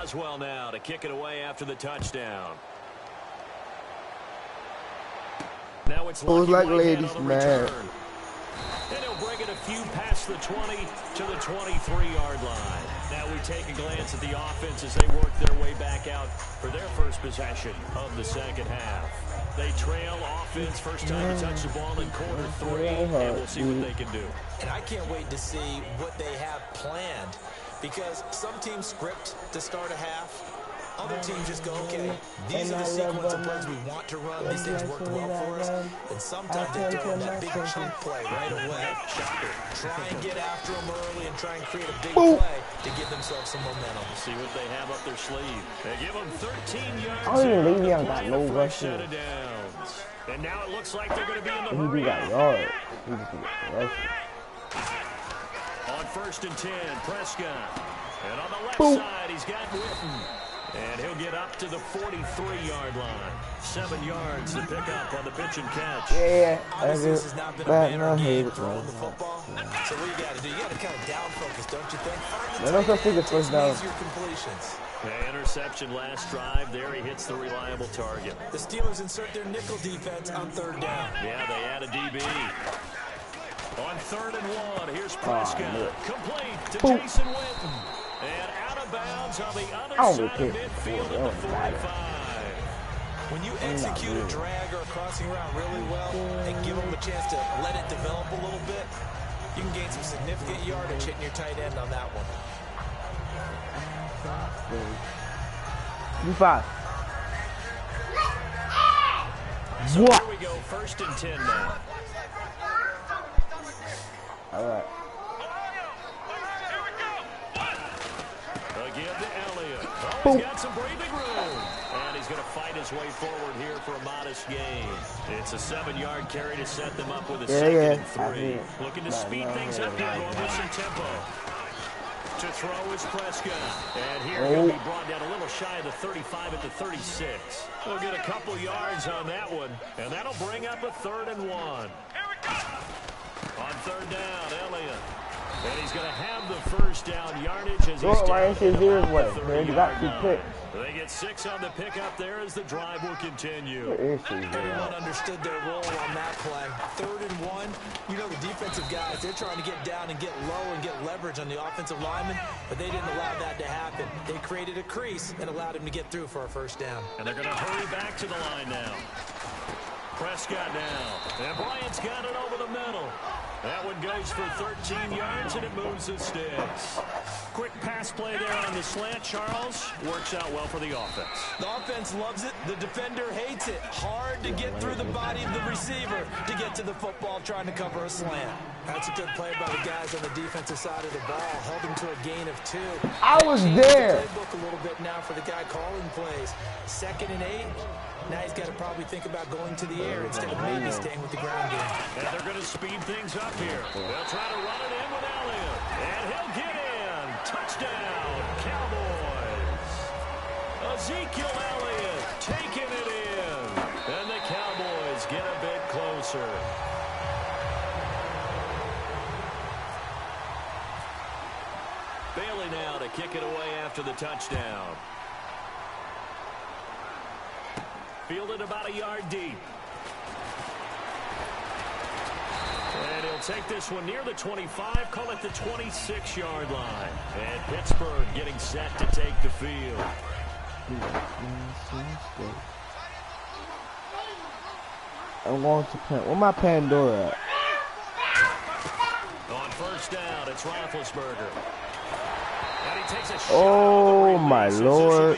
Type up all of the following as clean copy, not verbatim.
Boswell now to kick it away after the touchdown. Now it's like ladies, man. And he'll bring it a few past the 20 to the 23-yard line. Now we take a glance at the offense as they work their way back out for their first possession of the second half. They trail offense first time to touch the ball in quarter 3, and we'll see what they can do. And I can't wait to see what they have planned, because some teams script to start a half. Other teams just go, okay, these are the sequence of plays we want to run. These things worked well for us. And sometimes they throw in that big chunk play right away. Try and get after them early and try and create a big play to give themselves some momentum. See what they have up their sleeve. They give them 13 yards. I don't even think he got no rushing. And now it looks like they're going to be in the hurry. He got yards. He just got rushing. On 1st and 10, Prescott. And on the left side, he's got Witten. And he'll get up to the 43-yard line. 7 yards to pick up on the pitch and catch. Yeah, obviously this has not been a banner game throwing the football. So what you got to do? You got to kind of down focus, don't you think? I don't think it's first down. Your completions. Interception last drive. There he hits the reliable target. The Steelers insert their nickel defense on 3rd down. Yeah, they add a DB. On 3rd and 1, here's Prescott. Complete to Jason Witten. And out of bounds on the other side of midfield at the 45. When you execute a drag or a crossing route really well and give them a chance to let it develop a little bit, you can gain some significant yardage hitting your tight end on that one. So here we go, 1st and 10 now. All right. Again to Elliott. Oh, he's got some breathing room. And he's going to fight his way forward here for a modest gain. It's a 7-yard carry to set them up with a 2nd and 3. Looking to speed things up here, going with some tempo. To throw is Prescott. And here he'll be brought down a little shy of the 35 at the 36. We'll get a couple yards on that one. And that'll bring up a 3rd and 1. On 3rd down, Elliott. And he's going to have the first down yardage as he's down the 30-yard line. They get 6 on the pickup there as the drive will continue. Everyone understood their role on that play. 3rd and 1. You know the defensive guys, they're trying to get down and get low and get leverage on the offensive lineman, but they didn't allow that to happen. They created a crease and allowed him to get through for a first down. And they're going to hurry back to the line now. Prescott now. And Bryant's got it over the middle. That one goes for 13 yards, and it moves the sticks. Quick pass play there on the slant, Charles. Works out well for the offense. The offense loves it. The defender hates it. Hard to get through the body of the receiver to get to the football trying to cover a slant. That's a good play by the guys on the defensive side of the ball. Held him to a gain of 2. I was there. Playbook a little bit now for the guy calling plays. 2nd and 8. Now he's got to probably think about going to the air instead of maybe staying with the ground game. And they're going to speed things up here. They'll try to run it in with Elliott. And he'll get in. Touchdown, Cowboys. Ezekiel Elliott taking it in. And the Cowboys get a bit closer. Bailey now to kick it away after the touchdown. Fielded about a yard deep. And he'll take this one near the 25, call it the 26-yard line. And Pittsburgh getting set to take the field. I'm going to Pan. Where my Pandora at? On 1st down, it's Roethlisberger. And he takes a shot. Oh, my Lord.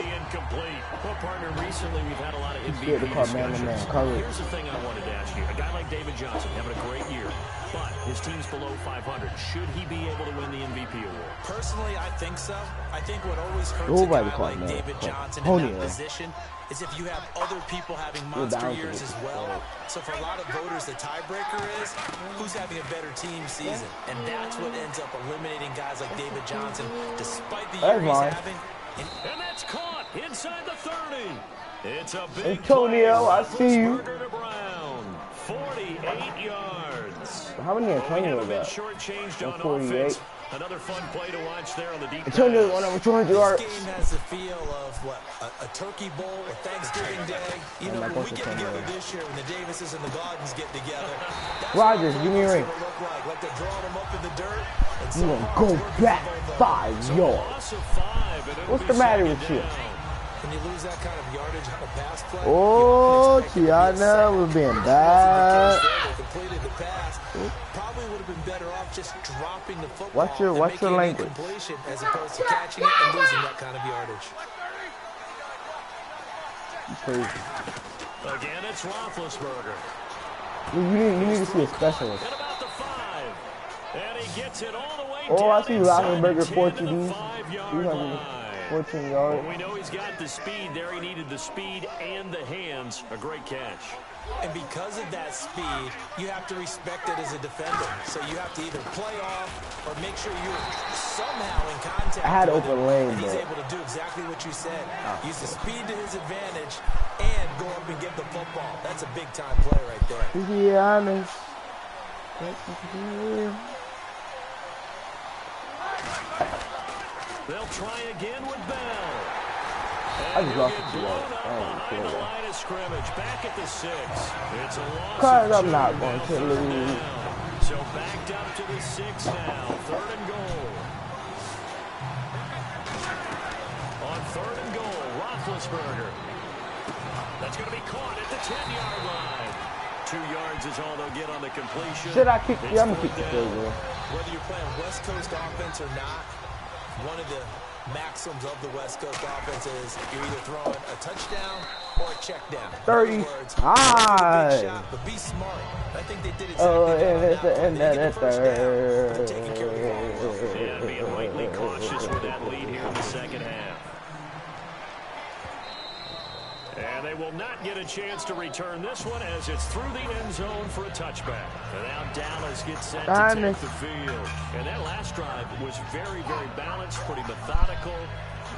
Well, partner, recently we've had a lot of MVP discussions. Here's the thing I wanted to ask you. A guy like David Johnson having a great year, but his team's below 500. Should he be able to win the MVP award? Personally, I think so. I think what always hurts a guy like David Johnson in that position is if you have other people having monster years as well. So for a lot of voters, the tiebreaker is who's having a better team season. And that's what ends up eliminating guys like David Johnson, despite the year he's having. And that's caught inside the 30. It's a big Antonio, I see you. To Brown, 48 yards. How many Antonio got? Shortchanged on 48. offense. Another fun play to watch there on the deep Antonio won over 200 yards. This game has the feel of, what, a turkey bowl or Thanksgiving Day. You know, when we get together this year, when the Davises and the Gardens get together, Rogers, give me a ring. Like they're drawing them up in the dirt. You gonna go back 5 yards. What's the matter with you? When you lose that kind of yardage on a pass play, oh, Tiana was being bad. They completed the pass. Probably would have been better off just dropping the football. What's your language? As opposed to catching it and losing that kind of yardage. Crazy. Again, it's Roethlisberger. You need to see a specialist. At about the 5. And he gets it all the way Oh, I down see Roethlisberger 4 TDs. 314 yards. Well, we know he's got the speed there. He needed the speed and the hands. A great catch. And because of that speed, you have to respect it as a defender. So you have to either play off or make sure you're somehow in contact. I had open lane, and he's but able to do exactly what you said. Use the speed to his advantage and go up and get the football. That's a big-time play right there. to be honest. They'll try again with Bell. I just lost it. Behind the line of scrimmage, back at the 6. It's a loss. Cause I'm not going to lose. So backed up to the 6 now. 3rd and goal. On 3rd and goal, Roethlisberger. That's going to be caught at the 10-yard line. 2 yards is all they'll get on the completion. Should I kick? Yeah, I'm gonna kick the field goal. Whether you're playing West Coast offense or not, one of the maxims of the West Coast offense is you're either throwing a touchdown or a check down. 30. Words, Ah. big shot, but be smart. I think they did exactly And that's the Yeah, being rightly cautious with that lead here in the second half. And they will not get a chance to return this one as it's through the end zone for a touchback. And now Dallas gets set to take the field. And that last drive was very, very balanced, pretty methodical.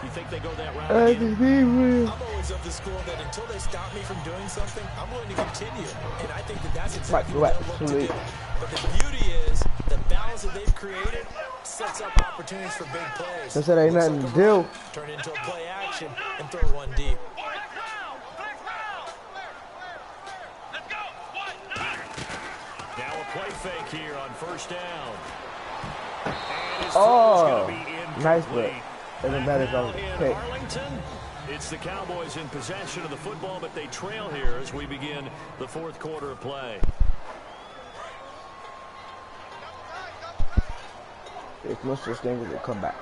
You think they go that route again? I'm always of the school that until they stop me from doing something, I'm going to continue. And I think that that's exactly what they'll look to do. But the beauty is the balance that they've created sets up opportunities for big plays. They said ain't nothing to do. Turn into a play action and throw one deep. Play fake here on 1st down. Oh, nice play. Doesn't matter if I was in Arlington, it's the Cowboys in possession of the football, but they trail here as we begin the 4th quarter of play. It's no such thing as a comeback.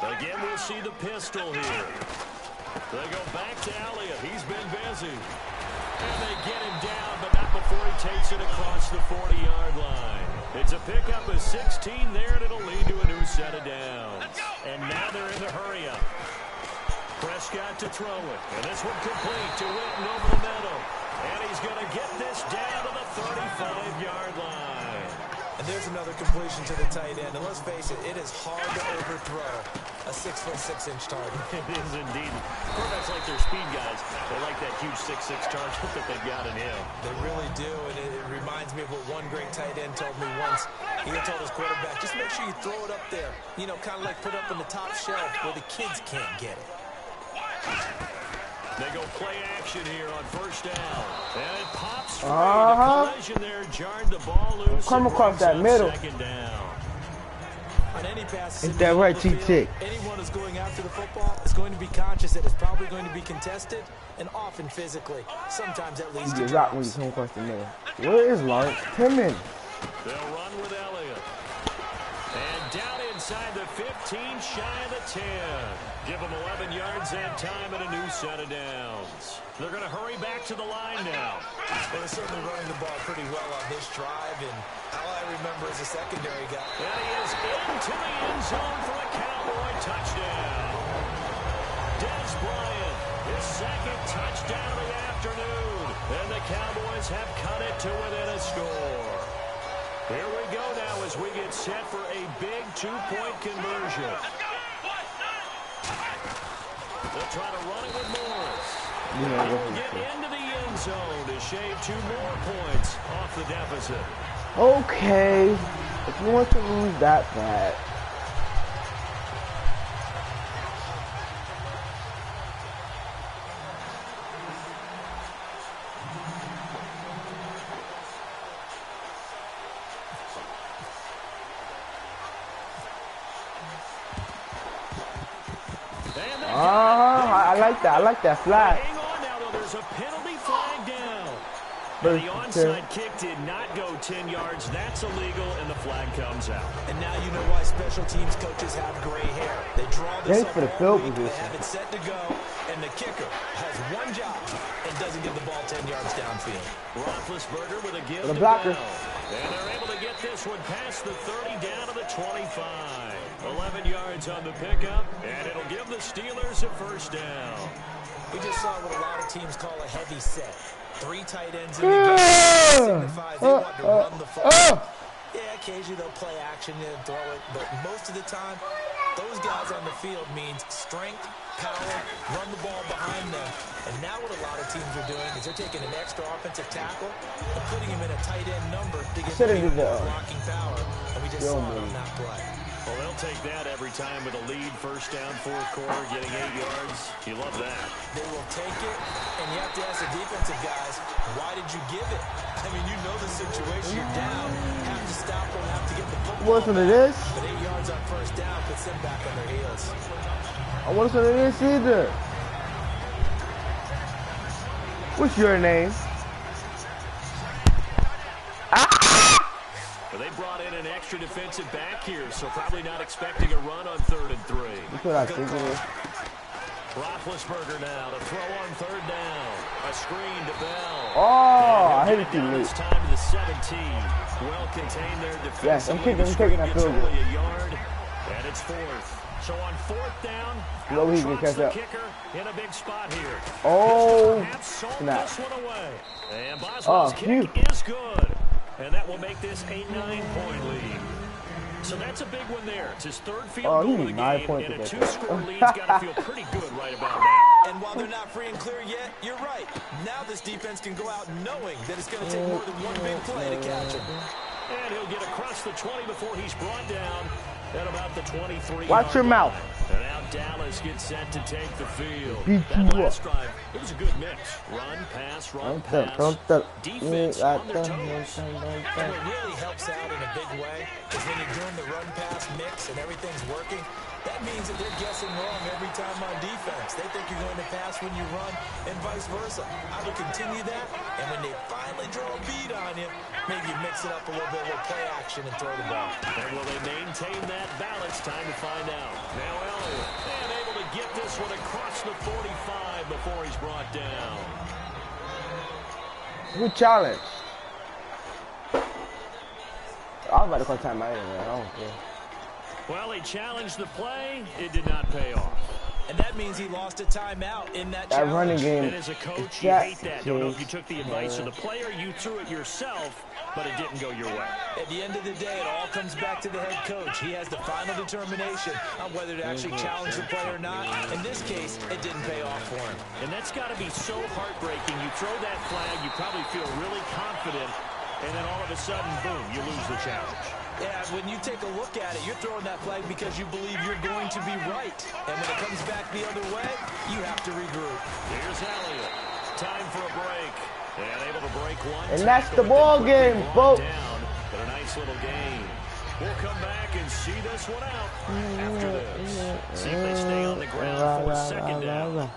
Again, we'll see the pistol here. They go back to Elliott. He's been busy. And they get him down, but not before he takes it across the 40-yard line. It's a pickup of 16 there, and it'll lead to a new set of downs. And now they're in the hurry-up. Prescott to throw it. And this one complete to Witten over the middle. And he's going to get this down to the 35-yard line. And there's another completion to the tight end. And let's face it, it is hard to overthrow a 6'6" target. It is indeed. Quarterbacks like their speed guys. They like that huge 6'6" target that they've got in him. They really do, and it reminds me of what one great tight end told me once. He had told his quarterback, just make sure you throw it up there. You know, kind of like put it up on the top shelf where the kids can't get it. They go play action here on 1st down. And it pops free. The collision there jarred the ball loose. Come across that middle. 2nd down. On any pass, Is that right, T-Tick? anyone who's going after the football is going to be conscious that it's probably going to be contested and often physically. Sometimes at least. You get rocked when you come across the middle. Where is Lawrence? Timmon. They'll run with Elliott. And down inside the 15, shy of the 10. Give them 11 yards and time and a new set of downs. They're going to hurry back to the line now. Well, they're certainly running the ball pretty well on this drive, and all I remember is a secondary guy. And he is into the end zone for a Cowboy touchdown. Des Bryant, his 2nd touchdown of the afternoon. And the Cowboys have cut it to within a score. Here we go now as we get set for a big 2-point conversion. They'll try to run it with Morris. He will get into the end zone to shave 2 more points off the deficit. Okay, if you want to lose that bad. I like that. I like that flag. Hang on now, though. There's a penalty flag down. And the onside kick did not go 10 yards. That's illegal, and the flag comes out. And now you know why special teams coaches have gray hair. They draw this up for the field all week, position. they have it set to go, and the kicker has one job and doesn't get the ball 10 yards downfield. Roethlisberger with a give The to blocker. Bell. And they're able to get this one past the 30 down to the 25. 11 yards on the pickup, and it'll give the Steelers a first down. We just saw what a lot of teams call a heavy set. 3 tight ends in the game signifies they want to run the football. Yeah, occasionally they'll play action and throw it, but most of the time, those guys on the field means strength, power, run the ball behind them. And now what a lot of teams are doing is they're taking an extra offensive tackle and putting him in a tight end number to get more blocking power. And we just saw it on that play. Well, they'll take that every time with a lead, first down, fourth quarter, getting 8 yards. You love that. They will take it, and you have to ask the defensive guys, why did you give it? I mean, you know the situation. You're down, have to stop them, have to get the football. Wasn't it this? But 8 yards on first down puts them back on their heels. I wasn't in this either. What's your name? Well, they brought in an extra defensive back here, so probably not expecting a run on 3rd and 3. That's what I think it is. Roethlisberger now to throw on 3rd down. A screen to Bell. Oh, I hit it too late. This time to the 17. Well contained there defensively. Yes, I'm taking that field goal. Only a yard, and it's 4th. So on 4th down, no, he can catch the up. Kicker in a big spot here. Oh, snap. This one away. And Boswell's kick is good. And that will make this a 9-point lead. So that's a big one there. It's his 3rd field goal of the game, and a 2-score lead's got to feel pretty good right about now. And while they're not free and clear yet, you're right. Now this defense can go out knowing that it's going to take more than one big play to catch him. And he'll get across the 20 before he's brought down at about the 23. Watch your mouth. And now Dallas gets set to take the field. Beat that you last up. drive, it was a good mix. Run, pass, run, pass. Defense on their toes. And what really helps out in a big way is when you're doing the run-pass mix and everything's working, that means that they're guessing wrong every time on defense. They think you're going to pass when you run and vice versa. I would continue that, and when they finally draw a beat on you, maybe you mix it up a little bit with play action and throw the ball. And will they maintain that balance? Time to find out. Now Elliott, and able to get this one across the 45 before he's brought down. Good challenge. I was about to call time out anyway. I don't care. Well, he challenged the play. It did not pay off. And that means he lost a timeout in that challenge. That running game. And as a coach, you hate that. Don't know if you took the advice of the player, you threw it yourself, but it didn't go your way. At the end of the day, it all comes back to the head coach. He has the final determination on whether to actually challenge the play or not. In this case, it didn't pay off for him. And that's got to be so heartbreaking. You throw that flag, you probably feel really confident, and then all of a sudden, boom, you lose the challenge. Yeah, when you take a look at it, you're throwing that flag because you believe you're going to be right. And when it comes back the other way, you have to regroup. Here's Elliott. Time for a break. And able to break one. And that's the ball game, folks. Down, but a nice little game. We'll come back and see this one out after this. See if they stay on the ground for 2nd down.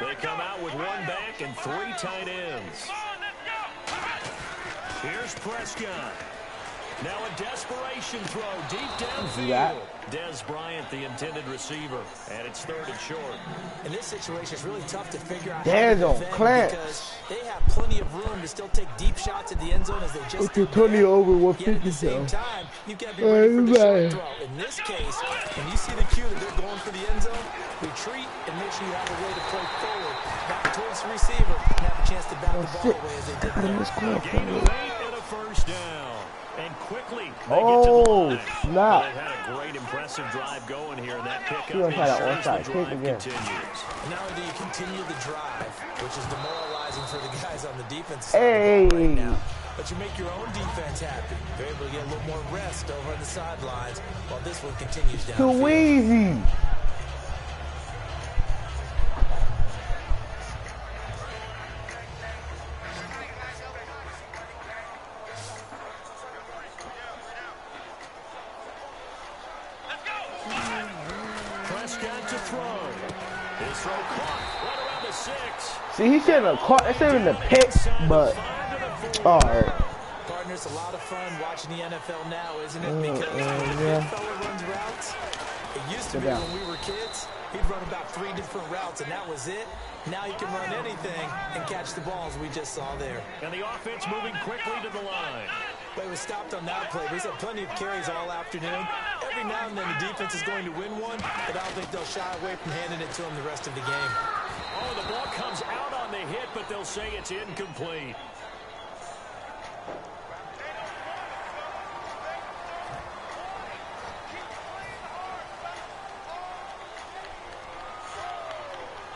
They come out with 1 back and 3 tight ends. Here's Prescott. Now a desperation throw deep downfield. Dez Bryant, the intended receiver, and it's 3rd and short. In this situation, it's really tough to figure out There's how to on defend Clint. because they have plenty of room to still take deep shots at the end zone as they just Okay, Tony over 150. Yet at the same time, you've got to be ready for the short throw. In this case, when you see the cue that they're going for the end zone, retreat and make sure you have a way to play forward, back towards the receiver, and have a chance to bat the ball away as they did there. A gain of 8 and a first down. And quickly, they get to the line. Snap. They've had a great, impressive drive going here, and that pickup He was had an ensures onside the kick drive again. continues. And not only do you continue the drive, which is demoralizing demoralizing for the guys on the defense Hey. right now. But you make your own defense happy. You're able to get a little more rest over on the sidelines while this one continues down. Too easy. Prescott to throw. His throw caught right around the 6. See, he shouldn't have caught. That should have been the pick, but all right. Partners, a lot of fun watching the NFL now, isn't it? Because when the big fella runs routes, it used to be when we were kids, he'd run about 3 different routes, and that was it. Now he can run anything and catch the balls we just saw there. And the offense moving quickly to the line. But he was stopped on that play. But he's had plenty of carries all afternoon. Every now and then the defense is going to win one, but I don't think they'll shy away from handing it to him the rest of the game. Oh, the ball comes out on the hit, but they'll say it's incomplete.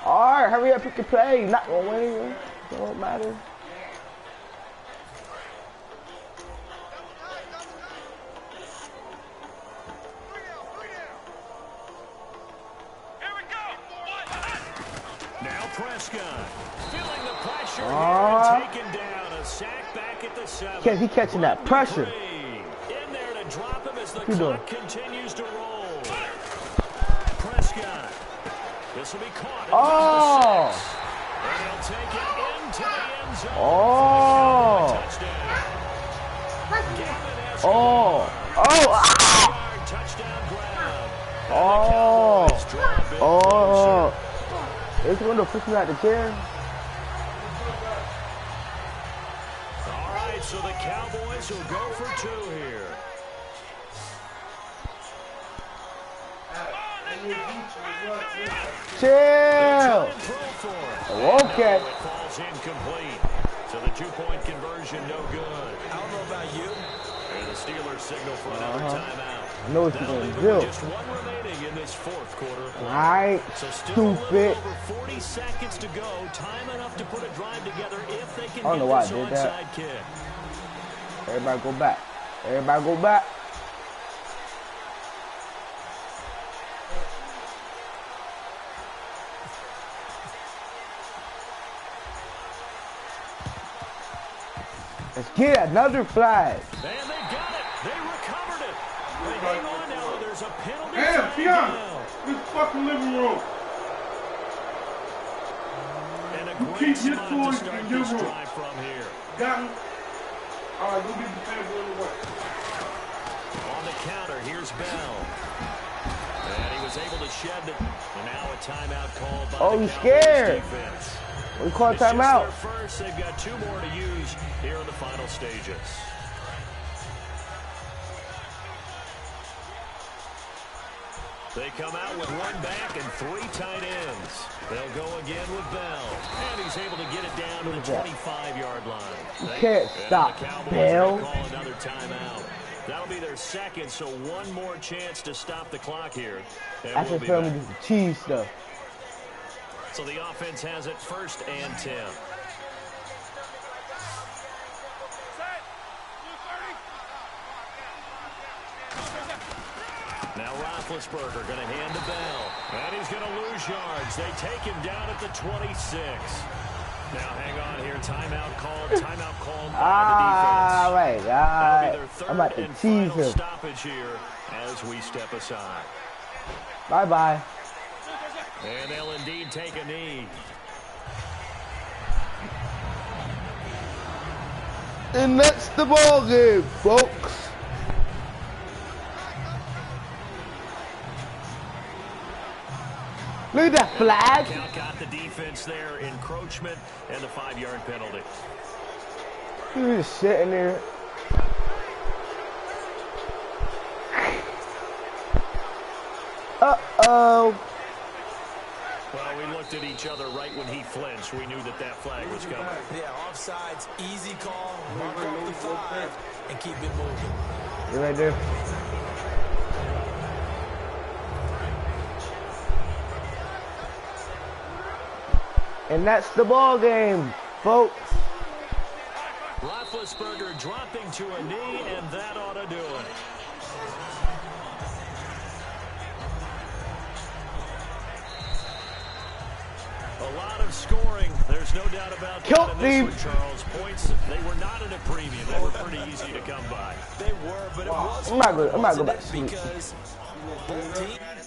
Alright, hurry up, pick your play. Not gonna win anyway. Don't matter. Now Prescott feeling the pressure and taken down. A sack back at the 7. He catching that pressure. In there to drop him as the clock continues to roll. Prescott. This will be caught. Oh! And he'll take it into the end zone. Oh! Oh! Oh! Touchdown grab. Oh! Oh! It's going to push me out the chair. All right, so the Cowboys will go for 2 here. Chill. Okay. It falls incomplete. So the 2-point conversion no good. I don't know about you. And the Steelers signal for another timeout. I know what you're going to do. Just 1 remaining in this 4th quarter. Alright, So still stupid. over 40 seconds to go. Time enough to put a drive together if they can I don't know get why I this did that. onside kick. Everybody go back. Everybody go back. Let's get another flag. And they got it. They recovered it. They hang on now. There's a penalty. Damn, Keon. This fucking living room. And a You great keep your spot to toys start in your this room. drive from here. Got me? All right, go get the table away. On the counter, here's Bell. And he was able to shed it. And now a timeout called by the he's Cowboys scared. defense. We call It's just timeout. their first. They've got 2 more to use here in the final stages. They come out with 1 back and 3 tight ends. They'll go again with Bell. And he's able to get it down to the 25-yard line. You can't stop Bell. Call another timeout. That'll be their 2nd, so 1 more chance to stop the clock here. I can feel me the cheese stuff. So the offense has it 1st and 10. Now Roethlisberger going to hand to Bell. And he's going to lose yards. They take him down at the 26. Now hang on here. Timeout called. Timeout called by the defense. Wait. That'll be their 3rd I'm about to and tease final him. stoppage here as we step aside. Bye-bye. And they'll indeed take a knee. And that's the ball game, folks. Look at that flag. Count got the defense there, encroachment, and the 5-yard penalty. He was just sitting there. Uh-oh. Well, we looked at each other right when he flinched. We knew that that flag was coming. Yeah, offsides, easy call, mark off the 5, and keep it moving. You right there. And that's the ball game. folks. Roethlisberger dropping to a knee, and that ought to do it. A lot of scoring. There's no doubt about that in this one, Charles. Points, they were not at a premium. They were pretty easy to come by. They were, but it was. I'm not going to go back to sleep. Because both teams